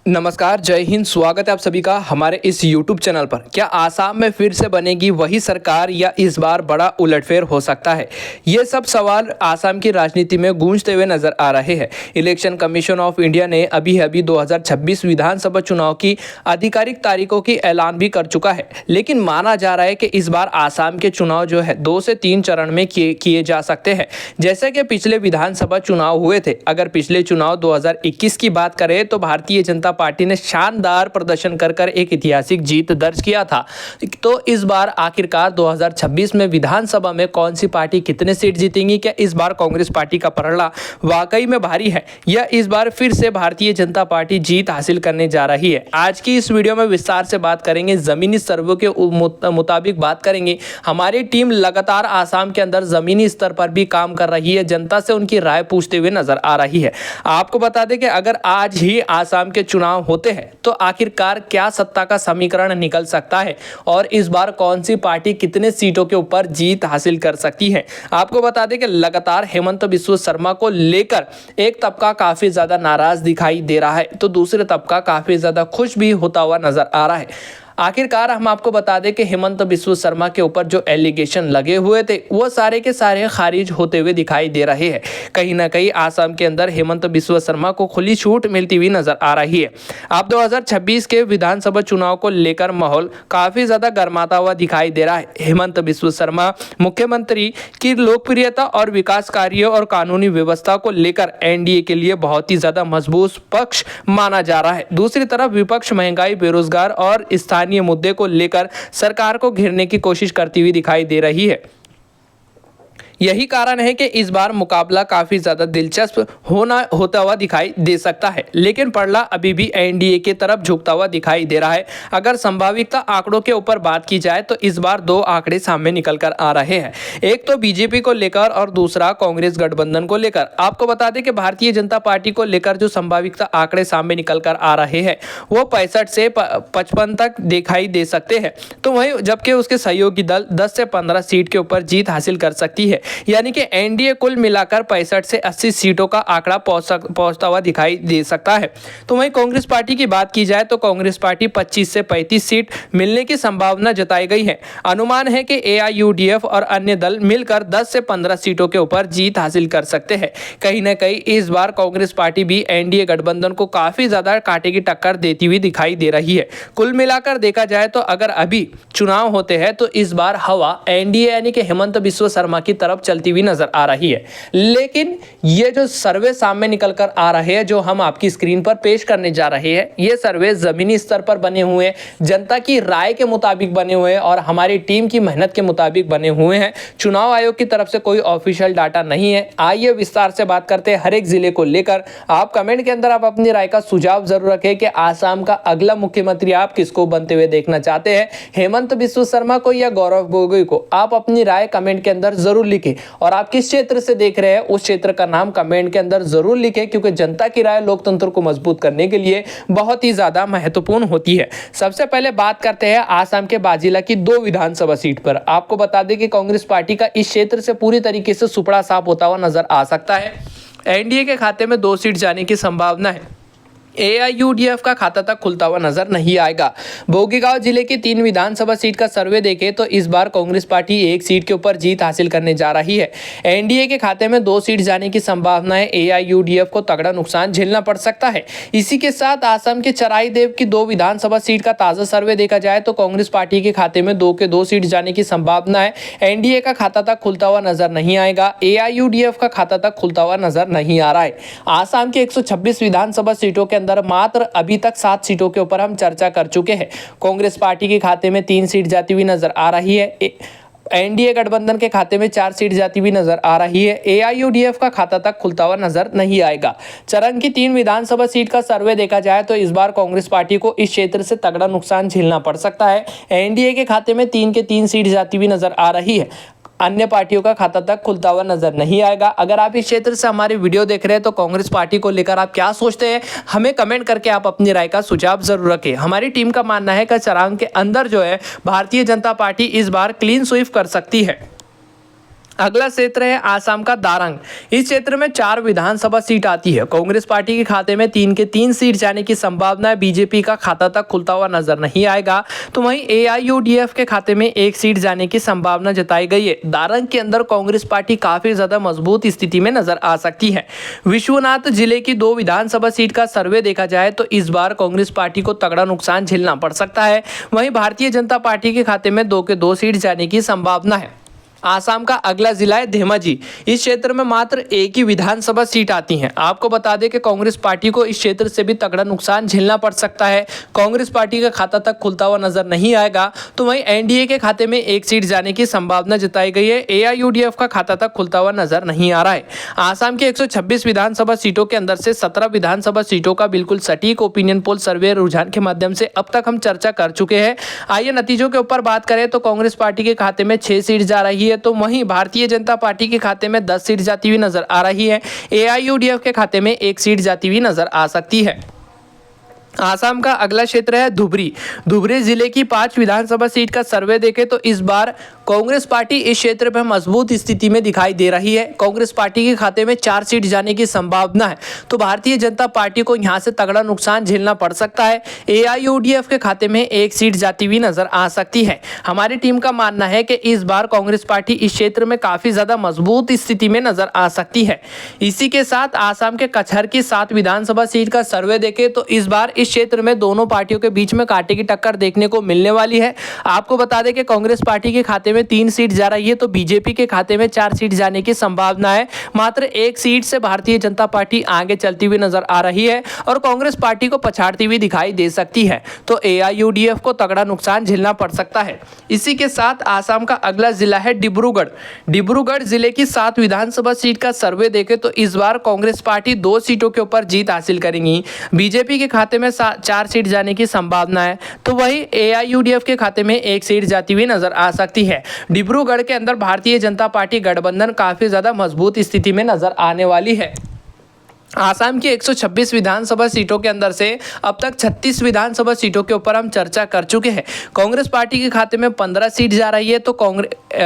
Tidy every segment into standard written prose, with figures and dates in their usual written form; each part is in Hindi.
नमस्कार, जय हिंद। स्वागत है आप सभी का हमारे इस YouTube चैनल पर। क्या आसाम में फिर से बनेगी वही सरकार या इस बार बड़ा उलटफेर हो सकता है? ये सब सवाल आसाम की राजनीति में गूंजते हुए नजर आ रहे हैं। इलेक्शन कमीशन ऑफ इंडिया ने अभी 2026 विधानसभा चुनाव की आधिकारिक तारीखों की ऐलान भी कर चुका है, लेकिन माना जा रहा है कि इस बार आसाम के चुनाव जो है 2 से 3 चरण में किए जा सकते हैं, जैसे कि पिछले विधानसभा चुनाव हुए थे। अगर पिछले चुनाव 2021 की बात करें तो भारतीय जनता पार्टी ने शानदार प्रदर्शन कर एक ऐतिहासिक जीत दर्ज किया था। तो इस बार आखिरकार 2026 में विधानसभा में कौन सी पार्टी कितने सीट जीतेंगी? क्या इस बार कांग्रेस पार्टी का पलड़ा वाकई में भारी है या इस बार फिर से भारतीय जनता पार्टी जीत हासिल करने जा रही है? आज की इस वीडियो में विस्तार से बात करेंगे, जमीनी सर्वे के मुताबिक बात करेंगे। हमारी टीम लगातार आसाम के अंदर जमीनी स्तर पर भी काम कर रही है, जनता से उनकी राय पूछते हुए नजर आ रही है। आपको बता दें कि अगर आज ही आसाम के चुनाव होते हैं तो आखिरकार क्या सत्ता का समीकरण निकल सकता है और इस बार कौन सी पार्टी कितने सीटों के ऊपर जीत हासिल कर सकती है? आपको बता दें कि लगातार हेमंत बिस्वा शर्मा को लेकर एक तबका काफी ज्यादा नाराज दिखाई दे रहा है, तो दूसरे तबका काफी ज्यादा खुश भी होता हुआ नजर आ रहा है। आखिरकार हम आपको बता दें कि हेमंत बिस्वा शर्मा के ऊपर जो एलिगेशन लगे हुए थे वो सारे के सारे खारिज होते हुए दिखाई दे रहे हैं। कहीं ना कहीं आसाम के अंदर हेमंत बिस्वा शर्मा को खुली छूट मिलती हुई नजर आ रही है। अब 2026 के विधानसभा चुनाव को लेकर माहौल काफी ज्यादा गर्माता हुआ दिखाई दे रहा है। हेमंत बिस्वा शर्मा मुख्यमंत्री की लोकप्रियता और विकास कार्यों और कानूनी व्यवस्था को लेकर एनडीए के लिए बहुत ही ज्यादा मजबूत पक्ष माना जा रहा है। दूसरी तरफ विपक्ष महंगाई, बेरोजगार और स्थानीय मुद्दे को लेकर सरकार को घेरने की कोशिश करती हुई दिखाई दे रही है। यही कारण है कि इस बार मुकाबला काफी ज्यादा दिलचस्प होता हुआ दिखाई दे सकता है, लेकिन पलड़ा अभी भी एनडीए की तरफ झुकता हुआ दिखाई दे रहा है। अगर संभाविता आंकड़ों के ऊपर बात की जाए तो इस बार 2 आंकड़े सामने निकल कर आ रहे हैं, एक तो बीजेपी को लेकर और दूसरा कांग्रेस गठबंधन को लेकर। आपको बता दें कि भारतीय जनता पार्टी को लेकर जो संभाविता आंकड़े सामने निकल कर आ रहे हैं वो 65 से 55 तक दिखाई दे सकते हैं, तो वही जबकि उसके सहयोगी दल 10 से 15 सीट के ऊपर जीत हासिल कर सकती है। यानी कि एनडीए कुल मिलाकर 65 से 80 सीटों का आंकड़ा पहुंचता हुआ दिखाई दे सकता है। तो वहीं कांग्रेस पार्टी की बात की जाए तो कांग्रेस पार्टी 25 से 35 सीट मिलने की संभावना जताई गई है। अनुमान है कि एआईयूडीएफ और अन्य दल मिलकर 10 से 15 सीटों के ऊपर जीत हासिल कर सकते हैं। कहीं ना कहीं इस बार कांग्रेस पार्टी भी एनडीए गठबंधन को काफी ज्यादा कांटे की टक्कर देती हुई दिखाई दे रही है। कुल मिलाकर देखा जाए तो अगर अभी चुनाव होते हैं तो इस बार हवा एनडीए यानी कि हेमंत बिस्वा शर्मा की तरफ चलती हुई नजर आ रही है। लेकिन ये जो सर्वे सामने निकल कर आ रहे हैं, जो हम आपकी स्क्रीन पर पेश करने जा रहे हैं, ये सर्वे जमीनी स्तर पर बने हुए हैं, जनता की राय के मुताबिक बने हुए हैं और हमारी टीम की मेहनत के मुताबिक बने हुए हैं। चुनाव आयोग की तरफ से कोई ऑफिशियल डाटा नहीं है। आइए विस्तार से बात करते हैं हर एक जिले को लेकर। आप कमेंट के अंदर आप अपनी राय का सुझाव जरूर रखें कि आसाम का अगला मुख्यमंत्री आप किसको बनते हुए देखना चाहते हैं, हेमंत बिस्वा शर्मा को या गौरव गोगोई को? आप अपनी राय कमेंट के अंदर जरूर लिखें और आप किस क्षेत्र से देख रहे हैं उस क्षेत्र का नाम कमेंट के अंदर जरूर लिखें, क्योंकि जनता की राय लोकतंत्र को मजबूत करने के लिए बहुत ही ज्यादा महत्वपूर्ण होती है। सबसे पहले बात करते हैं आसाम के बाजिला की 2 विधानसभा सीट पर। आपको बता दें कि कांग्रेस पार्टी का इस क्षेत्र से पूरी तरीके से सुपड़ा साफ होता हुआ नजर आ सकता है। एनडीए के खाते में 2 सीट जाने की संभावना है। एआईयूडीएफ का खाता तक खुलता हुआ नजर नहीं आएगा। बोगीगांव जिले की 3 विधानसभा सीट का सर्वे देखें तो इस बार कांग्रेस पार्टी 1 सीट के ऊपर जीत हासिल करने जा रही है। एनडीए के खाते में 2 सीट जाने की संभावना है। एआईयूडीएफ को तगड़ा नुकसान झेलना पड़ सकता है। इसी के साथ आसाम के चराईदेव की 2 विधानसभा सीट का ताजा सर्वे देखा जाए तो कांग्रेस पार्टी के खाते में 2 के 2 सीट जाने की संभावना है। एनडीए का खाता तक खुलता हुआ नजर नहीं आएगा। एआईयूडीएफ का खाता तक खुलता हुआ नजर नहीं आ रहा है। आसाम के 126 विधानसभा सीटों के मात्र अभी तक 7 सीटों के ऊपर हम चर्चा कर चुके हैं। कांग्रेस पार्टी के खाते में 3 सीट जाती हुई नजर आ रही है। एनडीए गठबंधन के खाते में 4 सीट जाती हुई नजर आ रही है। एआईयूडीएफ का खाता तक खुलता हुआ नजर नहीं आएगा। चरण की 3 विधानसभा सीट का सर्वे देखा जाए तो इस बार कांग्रेस पार्टी को इस क्षेत्र से तगड़ा नुकसान झेलना पड़ सकता है। एनडीए के खाते में 3 के 3 सीट जाती हुई नजर आ रही है। अन्य पार्टियों का खाता तक खुलता हुआ नजर नहीं आएगा। अगर आप इस क्षेत्र से हमारी वीडियो देख रहे हैं तो कांग्रेस पार्टी को लेकर आप क्या सोचते हैं, हमें कमेंट करके आप अपनी राय का सुझाव जरूर रखें। हमारी टीम का मानना है कि चरांग के अंदर जो है भारतीय जनता पार्टी इस बार क्लीन स्वीप कर सकती है। अगला क्षेत्र है आसाम का दारंग। इस क्षेत्र में 4 विधानसभा सीट आती है। कांग्रेस पार्टी के खाते में 3 के 3 सीट जाने की संभावना है। बीजेपी का खाता तक खुलता हुआ नजर नहीं आएगा। तो वहीं एआईयूडीएफ के खाते में 1 सीट जाने की संभावना जताई गई है। दारंग के अंदर कांग्रेस पार्टी काफी ज्यादा मजबूत स्थिति में नजर आ सकती है। विश्वनाथ जिले की 2 विधानसभा सीट का सर्वे देखा जाए तो इस बार कांग्रेस पार्टी को तगड़ा नुकसान झेलना पड़ सकता है। वहीं भारतीय जनता पार्टी के खाते में 2 के 2 सीट जाने की संभावना है। आसाम का अगला जिला है धेमाजी। इस क्षेत्र में मात्र 1 ही विधानसभा सीट आती है। आपको बता दें कि कांग्रेस पार्टी को इस क्षेत्र से भी तगड़ा नुकसान झेलना पड़ सकता है। कांग्रेस पार्टी का खाता तक खुलता हुआ नजर नहीं आएगा। तो वहीं एनडीए के खाते में 1 सीट जाने की संभावना जताई गई है। एआईयूडीएफ का खाता तक खुलता हुआ नजर नहीं आ रहा है। आसाम की 126 विधानसभा सीटों के अंदर से 17 विधानसभा सीटों का बिल्कुल सटीक ओपिनियन पोल सर्वे रुझान के माध्यम से अब तक हम चर्चा कर चुके हैं। आइए नतीजों के ऊपर बात करें तो कांग्रेस पार्टी के खाते में 6 सीट जा रही है। तो वहीं भारतीय जनता पार्टी के खाते में 10 सीट जाती हुई नजर आ रही है। एआईयूडीएफ के खाते में 1 सीट जाती हुई नजर आ सकती है। आसाम का अगला क्षेत्र है धुबरी। धुबरी जिले की 5 विधानसभा सीट का सर्वे देखें तो इस बार कांग्रेस पार्टी इस क्षेत्र में मजबूत स्थिति में दिखाई दे रही है। कांग्रेस पार्टी के खाते में 4 सीट जाने की संभावना है। तो भारतीय जनता पार्टी को यहां से तगड़ा नुकसान झेलना पड़ सकता है। एआईयूडीएफ के खाते में 1 सीट जाती हुई नजर आ सकती है। हमारी टीम का मानना है कि इस बार कांग्रेस पार्टी इस क्षेत्र में काफी ज्यादा मजबूत स्थिति में नजर आ सकती है। इसी के साथ आसाम के कचहर की 7 विधानसभा सीट का सर्वे देखें तो इस बार इस क्षेत्र में दोनों पार्टियों के बीच में कांटे की टक्कर देखने को मिलने वाली है। आपको बता दें कि कांग्रेस पार्टी के खाते में 3 सीट जा रही है तो बीजेपी के खाते में 4 सीट जाने की संभावना है। मात्र 1 सीट से भारतीय जनता पार्टी आगे चलती हुई नजर आ रही है और कांग्रेस पार्टी को पछाड़ती हुई दिखाई दे सकती है। तो एआईयूडीएफ को तगड़ा नुकसान झेलना पड़ सकता है। इसी के साथ आसाम का अगला जिला है डिब्रूगढ़। डिब्रूगढ़ जिले की 7 विधानसभा सीट का सर्वे देखें तो इस बार कांग्रेस पार्टी 2 सीटों के ऊपर जीत हासिल करेंगी। बीजेपी के खाते में 4 सीट जाने की संभावना है। तो वही एआईयूडीएफ के खाते में 1 सीट जाती हुई नजर आ सकती है। डिब्रूगढ़ के अंदर भारतीय जनता पार्टी गठबंधन काफी ज्यादा मजबूत स्थिति में नजर आने वाली है। आसाम की 126 विधानसभा सीटों के अंदर से अब तक 36 विधानसभा सीटों के ऊपर हम चर्चा कर चुके हैं। कांग्रेस पार्टी के खाते में 15 सीट जा रही है तो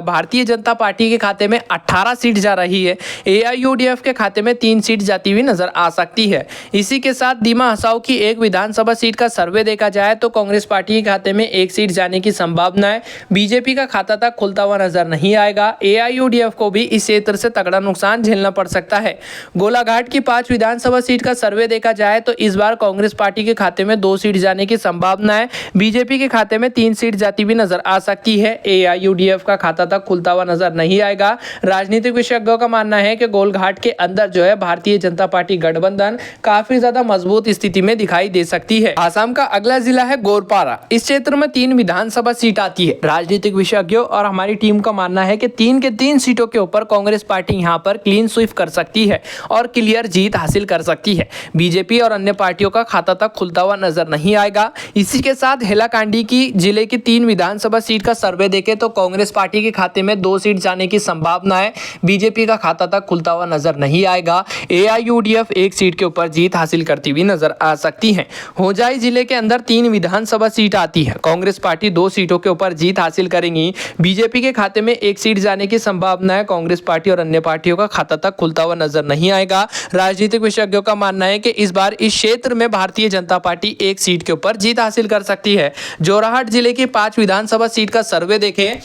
भारतीय जनता पार्टी के खाते में 18 सीट जा रही है। एआईयूडीएफ के खाते में 3 सीट जाती हुई नजर आ सकती है। इसी के साथ दीमा हसाओ की 1 विधानसभा सीट का सर्वे देखा जाए तो कांग्रेस पार्टी के खाते में 1 सीट जाने की संभावना है। बीजेपी का खाता तक खुलता हुआ नजर नहीं आएगा। एआईयूडीएफ को भी इस क्षेत्र से तगड़ा नुकसान झेलना पड़ सकता है। गोलाघाट की 5 विधानसभा सीट का सर्वे देखा जाए तो इस बार कांग्रेस पार्टी के खाते में 2 सीट जाने की संभावना है। बीजेपी के खाते में 3 सीट जाती हुई नजर आ सकती है। एआईयूडीएफ का खाता तक खुलता हुआ नजर नहीं आएगा। राजनीतिक विशेषज्ञों का मानना है कि गोलाघाट के अंदर जो है भारतीय जनता पार्टी गठबंधन काफी ज्यादा मजबूत स्थिति में दिखाई दे सकती है। आसाम का अगला जिला है गोलपारा। इस क्षेत्र में 3 विधानसभा सीट आती है। राजनीतिक विशेषज्ञों और हमारी टीम का मानना है कि 3 के 3 सीटों के ऊपर कांग्रेस पार्टी यहां पर क्लीन स्वीप कर सकती है और क्लियर जीत हासिल कर सकती है। बीजेपी और अन्य पार्टियों का खाता तक खुलता हुआ नजर नहीं आएगा। इसी के साथ हैलाकांडी की जिले की 3 विधानसभा सीट का सर्वे देखें तो कांग्रेस पार्टी के खाते में 2 सीट जाने की संभावना है। बीजेपी का खाता तक खुलता हुआ नजर नहीं आएगा। एआईयूडीएफ 1 सीट के ऊपर जीत हासिल करती हुई नजर आ सकती है। होजाई जिले के अंदर 3 विधानसभा सीट आती है। कांग्रेस पार्टी 2 सीटों के ऊपर जीत हासिल करेंगी। बीजेपी के खाते में 1 सीट जाने की संभावना है। कांग्रेस पार्टी और अन्य पार्टियों का खाता तक खुलता हुआ नजर नहीं आएगा। राजनीतिक विशेषज्ञों का मानना है कि इस बार इस क्षेत्र में भारतीय जनता पार्टी 1 सीट के ऊपर जीत हासिल कर सकती है। जोरहाट जिले की 5 विधानसभा सीट का सर्वे देखें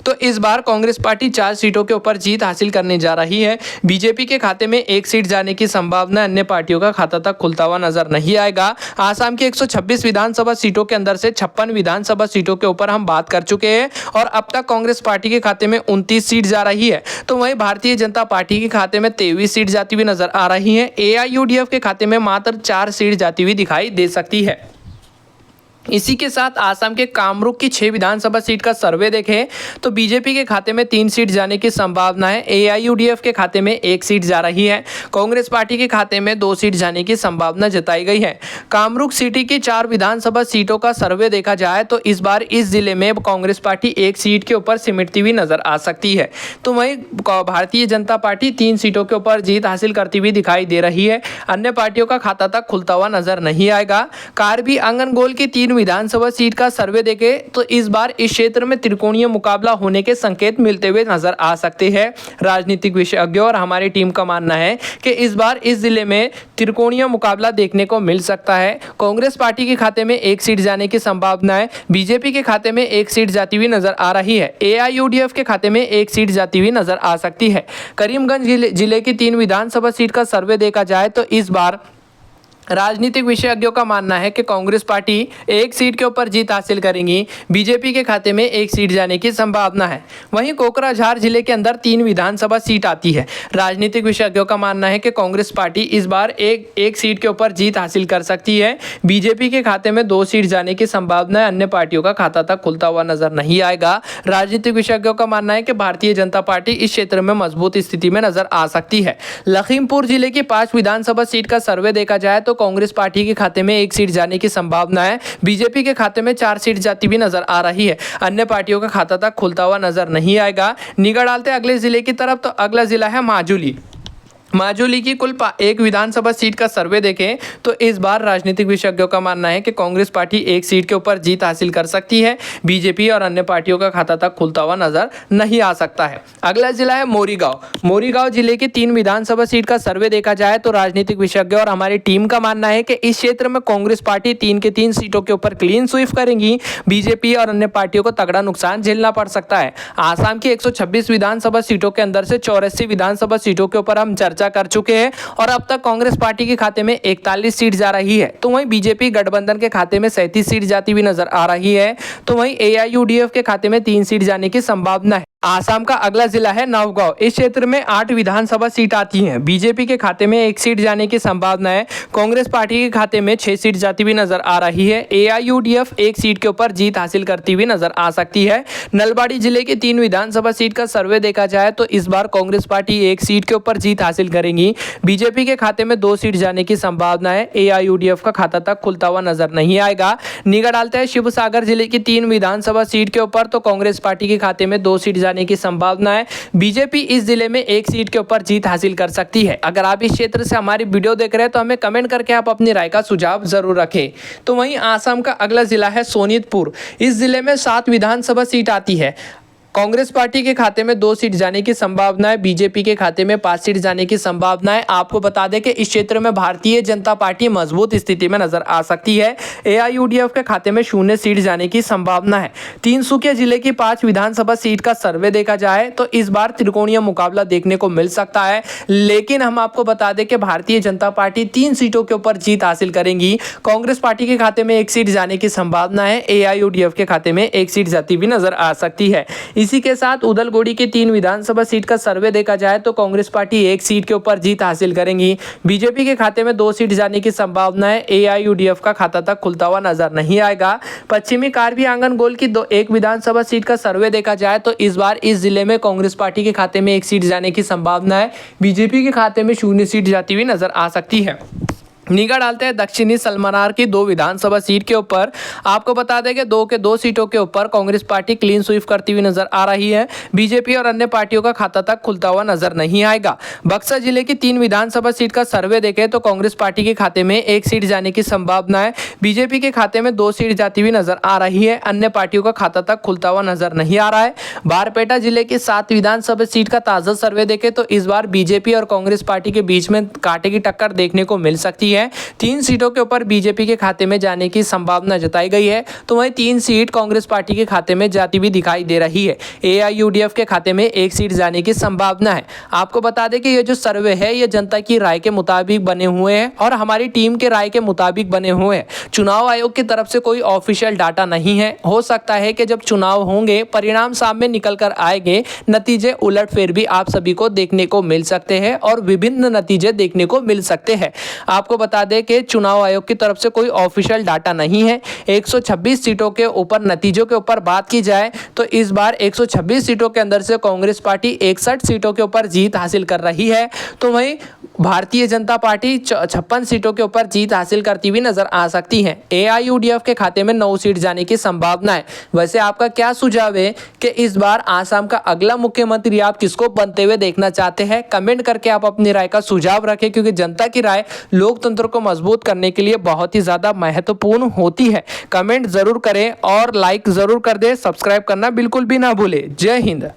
तो इस बार कांग्रेस पार्टी 4 सीटों के ऊपर जीत हासिल करने जा रही है। बीजेपी के खाते में 1 सीट जाने की संभावना, अन्य पार्टियों का खाता तक खुलता हुआ नजर नहीं आएगा। आसाम की 126 विधानसभा सीटों के अंदर से 56 विधानसभा सीटों के ऊपर हम बात कर चुके हैं और अब तक कांग्रेस पार्टी के खाते में 29 सीट जा रही है। तो वहीं भारतीय जनता पार्टी के खाते में 23 सीट जाती हुई नजर आ रही है। एआईयूडीएफ के खाते में मात्र 4 सीट जाती हुई दिखाई दे सकती है। इसी के साथ आसाम के कामरूप की 6 विधानसभा सीट का सर्वे देखें तो बीजेपी के खाते में 3 सीट जाने की संभावना है। एआईयूडीएफ के खाते में 1 सीट जा रही है। कांग्रेस पार्टी के खाते में 2 सीट जाने की संभावना जताई गई है। कामरूप सिटी की 4 विधानसभा सीटों का सर्वे देखा जाए तो इस बार इस जिले में कांग्रेस पार्टी 1 सीट के ऊपर सिमटती हुई नजर आ सकती है। तो वहीं भारतीय जनता पार्टी 3 सीटों के ऊपर जीत हासिल करती हुई दिखाई दे रही है। अन्य पार्टियों का खाता तक खुलता हुआ नजर नहीं आएगा। कार्बी आंगनगोल की 3 विधानसभा सीट का सर्वे देखें तो इस बार इस क्षेत्र में त्रिकोणीय मुकाबला होने के संकेत मिलते हुए नजर आ सकते हैं। राजनीतिक विशेषज्ञों और हमारी टीम का मानना है कि इस बार इस जिले में त्रिकोणीय मुकाबला देखने को मिल सकता है। कांग्रेस पार्टी के खाते में एक सीट जाने की संभावना है, बीजेपी के खाते में एक सीट जाती हुई नजर आ रही है, एआईयूडीएफ के खाते में एक सीट जाती हुई नजर आ सकती है। करीमगंज जिले की 3 विधानसभा सीट का सर्वे देखा जाए तो इस बार राजनीतिक विशेषज्ञों का मानना है कि कांग्रेस पार्टी एक सीट के ऊपर जीत हासिल करेंगी, बीजेपी के खाते में एक सीट जाने की संभावना है। वहीं कोकराझार जिले के अंदर 3 विधानसभा सीट आती है। राजनीतिक विशेषज्ञों का मानना है कि कांग्रेस पार्टी इस बार एक सीट के ऊपर जीत हासिल कर सकती है, बीजेपी के खाते में 2 सीट जाने की संभावना है। अन्य पार्टियों का खाता तक खुलता हुआ नजर नहीं आएगा। राजनीतिक विशेषज्ञों का मानना है कि भारतीय जनता पार्टी इस क्षेत्र में मजबूत स्थिति में नजर आ सकती है। लखीमपुर जिले की 5 विधानसभा सीट का सर्वे देखा जाए तो कांग्रेस पार्टी के खाते में एक सीट जाने की संभावना है, बीजेपी के खाते में 4 सीट जाती भी नजर आ रही है। अन्य पार्टियों का खाता तक खुलता हुआ नजर नहीं आएगा। निगाह डालते अगले जिले की तरफ तो अगला जिला है माजुली की कुल 1 विधानसभा सीट का सर्वे देखें तो इस बार राजनीतिक विशेषज्ञों का मानना है कि कांग्रेस पार्टी एक सीट के ऊपर जीत हासिल कर सकती है, बीजेपी और अन्य पार्टियों का खाता तक खुलता हुआ नजर नहीं आ सकता है। अगला जिला है मोरीगांव जिले की 3 विधानसभा सीट का सर्वे देखा जाए तो राजनीतिक विशेषज्ञों और हमारी टीम का मानना है कि इस क्षेत्र में कांग्रेस पार्टी 3 के 3 सीटों के ऊपर क्लीन स्वीप करेंगी, बीजेपी और अन्य पार्टियों को तगड़ा नुकसान झेलना पड़ सकता है। आसाम की 126 विधानसभा सीटों के अंदर से 84 विधानसभा सीटों के ऊपर हम चर्चा कर चुके हैं और अब तक कांग्रेस पार्टी के खाते में 41 सीट जा रही है, तो वहीं बीजेपी गठबंधन के खाते में 37 सीट जाती हुई नजर आ रही है, तो वहीं एआईयूडीएफ के खाते में 3 सीट जाने की संभावना है। आसाम का अगला जिला है नौगांव। इस क्षेत्र में 8 विधानसभा सीट आती हैं, बीजेपी के खाते में 1 सीट जाने की संभावना है, कांग्रेस पार्टी के खाते में 6 सीट जाती हुई नजर आ रही है, एआईयूडीएफ 1 सीट के ऊपर जीत हासिल करती हुई नजर आ सकती है। नलबाड़ी जिले की 3 विधानसभा सीट का सर्वे देखा जाए तो इस बार कांग्रेस पार्टी 1 सीट के ऊपर जीत हासिल करेंगी, बीजेपी के खाते में 2 सीट जाने की संभावना है, एआईयूडीएफ का खाता तक खुलता हुआ नजर नहीं आएगा। निगाह डालते हैं शिवसागर जिले की 3 विधानसभा सीट के ऊपर तो कांग्रेस पार्टी के खाते में 2 सीट जाने की संभावना है, बीजेपी इस जिले में 1 सीट के ऊपर जीत हासिल कर सकती है। अगर आप इस क्षेत्र से हमारी वीडियो देख रहे हैं तो हमें कमेंट करके आप अपनी राय का सुझाव जरूर रखें। तो वहीं आसाम का अगला जिला है सोनीतपुर। इस जिले में 7 विधानसभा सीट आती है, कांग्रेस पार्टी के खाते में 2 सीट जाने की संभावना है, बीजेपी के खाते में 5 सीट जाने की संभावना है। आपको बता दें कि इस क्षेत्र में भारतीय जनता पार्टी मजबूत स्थिति में नजर आ सकती है, एआईयूडीएफ के खाते में 0 सीट जाने की संभावना है। तिनसुकिया जिले की 5 विधानसभा सीट का सर्वे देखा जाए तो इस बार त्रिकोणीय मुकाबला देखने को मिल सकता है, लेकिन हम आपको बता दें कि भारतीय जनता पार्टी 3 सीटों के ऊपर जीत हासिल करेंगी, कांग्रेस पार्टी के खाते में 1 सीट जाने की संभावना है, एआईयूडीएफ के खाते में 1 सीट जाती भी नजर आ सकती है। इसी के साथ उदलगुड़ी की 3 विधानसभा सीट का सर्वे देखा जाए तो कांग्रेस पार्टी 1 सीट के ऊपर जीत हासिल करेंगी, बीजेपी के खाते में 2 सीट जाने की संभावना है, एआईयूडीएफ का खाता तक खुलता हुआ नजर नहीं आएगा। पश्चिमी कार्बी आंगन गोल की 1 विधानसभा सीट का सर्वे देखा जाए तो इस बार इस जिले में कांग्रेस पार्टी के खाते में 1 सीट जाने की संभावना है, बीजेपी के खाते में 0 सीट जाती हुई नजर आ सकती है। निगाह डालते हैं दक्षिणी सलमनार की 2 विधानसभा सीट के ऊपर। आपको बता दें कि 2 के 2 सीटों के ऊपर कांग्रेस पार्टी क्लीन स्वीप करती हुई नजर आ रही है, बीजेपी और अन्य पार्टियों का खाता तक खुलता हुआ नजर नहीं आएगा। बक्सर जिले की 3 विधानसभा सीट का सर्वे देखें तो कांग्रेस पार्टी के खाते में 1 सीट जाने की संभावना है, बीजेपी के खाते में 2 सीट जाती हुई नजर आ रही है, अन्य पार्टियों का खाता तक खुलता हुआ नजर नहीं आ रहा है। बारपेटा जिले की 7 विधानसभा सीट का ताजा सर्वे देखें तो इस बार बीजेपी और कांग्रेस पार्टी के बीच में कांटे की टक्कर देखने को मिल सकती है। 3 सीटों के ऊपर बीजेपी के खाते में जाने की संभावना जताई गई है, तो वहीं 3 सीट कांग्रेस पार्टी के खाते में जाती भी दिखाई दे रही है। एआईयूडीएफ के खाते में 1 सीट जाने की संभावना है। आपको बता दें कि ये जो सर्वे है ये जनता की राय के मुताबिक बने हुए हैं और हमारी टीम के राय के मुताबिक बने हुए हैं। चुनाव आयोग की तरफ से कोई ऑफिशियल डाटा नहीं है। हो सकता है कि जब चुनाव होंगे, परिणाम सामने निकल कर आएंगे, नतीजे उलटफेर भी आप सभी को देखने को मिल सकते हैं और विभिन्न नतीजे देखने को मिल सकते हैं। आपको बता दें कि चुनाव आयोग की तरफ से कोई ऑफिशियल डाटा नहीं है। 126 सीटों के ऊपर नतीजों के ऊपर बात की जाए तो इस बार 126 सीटों के अंदर से कांग्रेस पार्टी 61 सीटों के ऊपर जीत हासिल कर रही है, तो वहीं भारतीय जनता पार्टी 56 सीटों के ऊपर जीत हासिल करती हुई नजर आ सकती है। AIUDF के खाते में 9 सीट जाने की संभावना है। वैसे आपका क्या सुझाव है कि इस बार आसाम का अगला मुख्यमंत्री आप किसको बनते हुए देखना चाहते हैं? कमेंट करके आप अपनी राय का सुझाव रखें, क्योंकि जनता की राय लोकतंत्र को मजबूत करने के लिए बहुत ही ज्यादा महत्वपूर्ण होती है। कमेंट जरूर करें और लाइक जरूर कर दें। सब्सक्राइब करना बिल्कुल भी ना भूलें। जय हिंद।